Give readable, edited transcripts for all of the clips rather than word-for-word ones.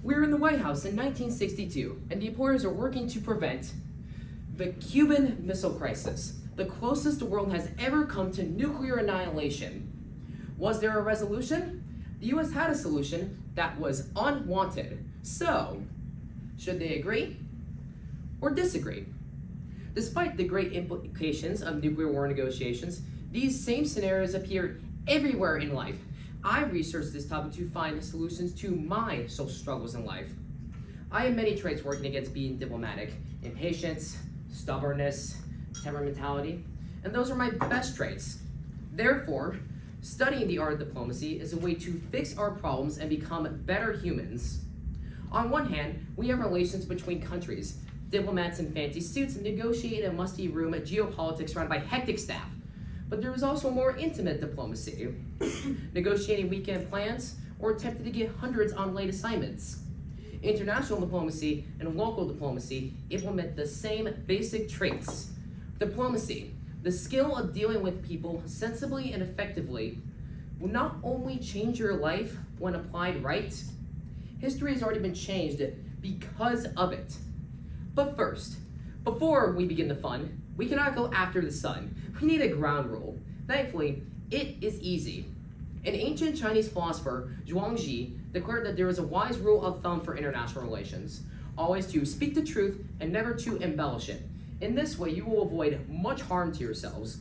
We were in the White House in 1962, and the employers are working to prevent the Cuban Missile Crisis, the closest the world has ever come to nuclear annihilation. Was there a resolution? The US had a solution that was unwanted. So, should they agree or disagree? Despite the great implications of nuclear war negotiations, these same scenarios appear everywhere in life. I researched this topic to find solutions to my social struggles in life. I have many traits working against being diplomatic: impatience, stubbornness, temperamentality, and those are my best traits. Therefore, studying the art of diplomacy is a way to fix our problems and become better humans. On one hand, we have relations between countries. Diplomats in fancy suits negotiate in a musty room at geopolitics surrounded by hectic staff. But there is also more intimate diplomacy, negotiating weekend plans or attempting to get hundreds on late assignments. International diplomacy and local diplomacy implement the same basic traits. Diplomacy, the skill of dealing with people sensibly and effectively, will not only change your life when applied right, history has already been changed because of it. But first, before we begin the fun, we cannot go after the sun. We need a ground rule. Thankfully, it is easy. An ancient Chinese philosopher, Zhuangzi, declared that there is a wise rule of thumb for international relations: always to speak the truth and never to embellish it. In this way, you will avoid much harm to yourselves.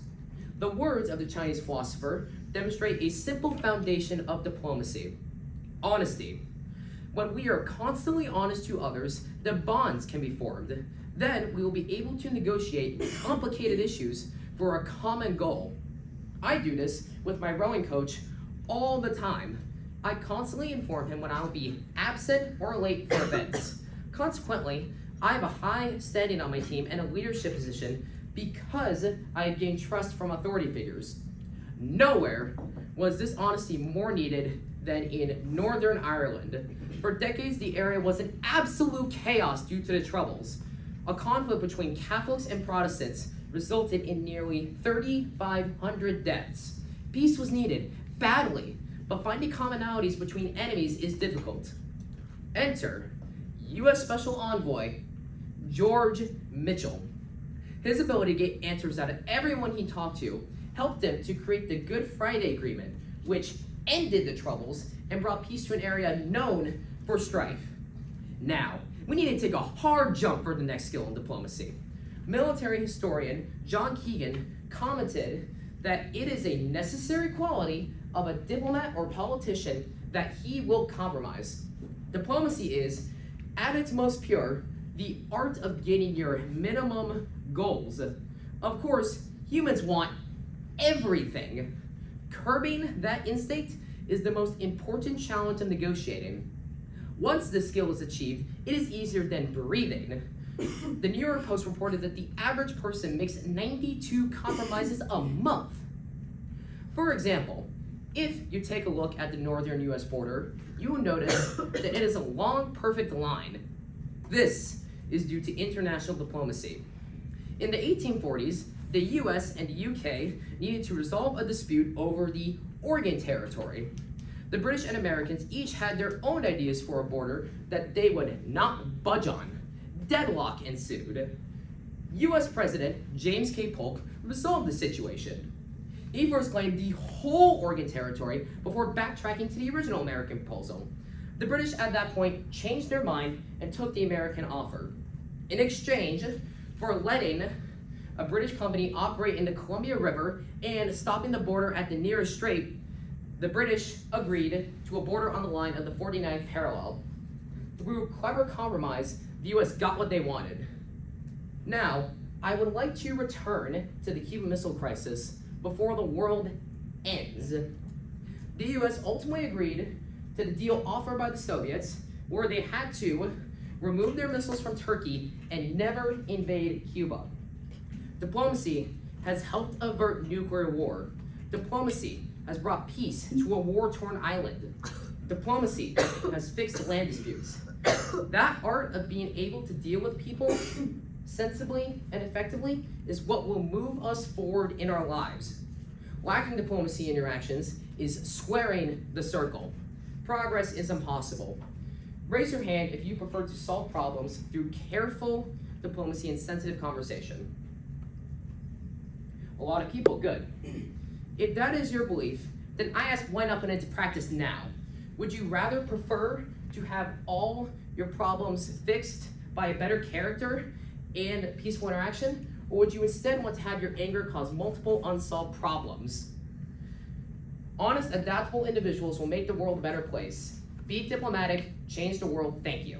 The words of the Chinese philosopher demonstrate a simple foundation of diplomacy: honesty. When we are constantly honest to others, the bonds can be formed. Then we will be able to negotiate complicated issues for a common goal. I do this with my rowing coach all the time. I constantly inform him when I will be absent or late for events. Consequently, I have a high standing on my team and a leadership position because I have gained trust from authority figures. Nowhere was this honesty more needed than in Northern Ireland. For decades, the area was in absolute chaos due to the Troubles. A conflict between Catholics and Protestants resulted in nearly 3,500 deaths. Peace was needed badly, but finding commonalities between enemies is difficult. Enter U.S. Special Envoy George Mitchell. His ability to get answers out of everyone he talked to helped him to create the Good Friday Agreement, which ended the Troubles and brought peace to an area known for strife. Now, we need to take a hard jump for the next skill in diplomacy. Military historian John Keegan commented that it is a necessary quality of a diplomat or politician that he will compromise. Diplomacy is, at its most pure, the art of getting your minimum goals. Of course, humans want everything. Curbing that instinct is the most important challenge in negotiating. Once this skill is achieved, it is easier than breathing. The New York Post reported that the average person makes 92 compromises a month. For example, if you take a look at the northern US border, you will notice that it is a long, perfect line. This is due to international diplomacy. In the 1840s, the US and the UK needed to resolve a dispute over the Oregon Territory. The British and Americans each had their own ideas for a border that they would not budge on. Deadlock ensued. US President James K. Polk resolved the situation. He first claimed the whole Oregon Territory before backtracking to the original American proposal. The British at that point changed their mind and took the American offer. In exchange for letting a British company operate in the Columbia River and stopping the border at the nearest strait, the British agreed to a border on the line of the 49th parallel. Through clever compromise, the US got what they wanted. Now, I would like to return to the Cuban Missile Crisis before the world ends. The US ultimately agreed to the deal offered by the Soviets, where they had to remove their missiles from Turkey and never invade Cuba. Diplomacy has helped avert nuclear war. Diplomacy has brought peace to a war-torn island. Diplomacy has fixed land disputes. That art of being able to deal with people sensibly and effectively is what will move us forward in our lives. Lacking diplomacy in your actions is squaring the circle. Progress is impossible. Raise your hand if you prefer to solve problems through careful diplomacy and sensitive conversation. A lot of people, good. If that is your belief, then I ask, why not put it into practice now? Would you rather prefer to have all your problems fixed by a better character and peaceful interaction? Or would you instead want to have your anger cause multiple unsolved problems? Honest, adaptable individuals will make the world a better place. Be diplomatic, change the world. Thank you.